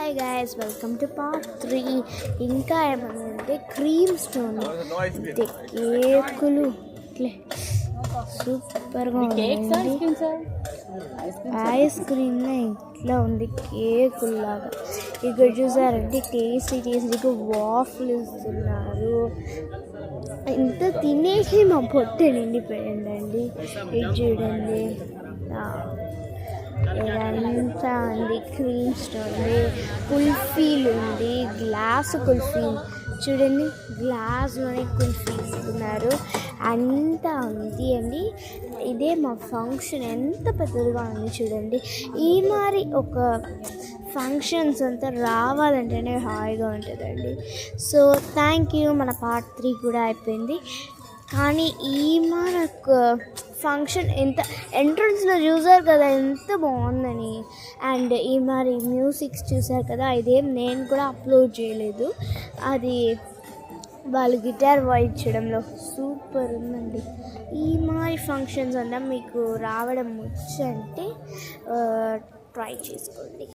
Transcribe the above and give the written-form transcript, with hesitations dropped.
Hi guys, welcome to part 3. ఇంకా ఏమన్నా cream stone కేకులు సూపర్గా ఉంది. ఐస్ క్రీమ్ ఇట్లా ఉంది కేకుల్లాగా. ఇక్కడ చూసారంటే టేస్టీగా వాఫ్లు ఇస్తున్నారు. ఇంత తినేసి మా పొట్ట నిండిపోయిందండి. ఇది చూడండి, ఇదంతా ఉంది. క్రీమ్స్ ఉంది, కుల్ఫీలు ఉంది, గ్లాస్ కుల్ఫీ చూడండి, గ్లాస్లోనే కుల్ఫీ ఇస్తున్నారు. అంతా ఉంది అండి. ఇదే మా ఫంక్షన్, ఎంత పెద్దదిగా ఉంది చూడండి. ఈ మరి ఒక ఫంక్షన్స్ అంతా రావాలంటేనే హాయిగా ఉంటుందండి. So thank you. మన పార్ట్ 3 కూడా అయిపోయింది. కానీ ఈ మనకు ఫంక్షన్ ఎంత ఎంట్రన్స్లో చూసారు కదా, ఎంత బాగుందని. అండ్ ఈ మరి మ్యూజిక్స్ చూసారు కదా, ఇదేం నేను కూడా అప్లోడ్ చేయలేదు. అది వాళ్ళు గిటార్ వాయించడంలో సూపర్ ఉందండి. ఈ మరి ఫంక్షన్స్ అంతా మీకు రావడం వచ్చంటే ట్రై చేసుకోండి.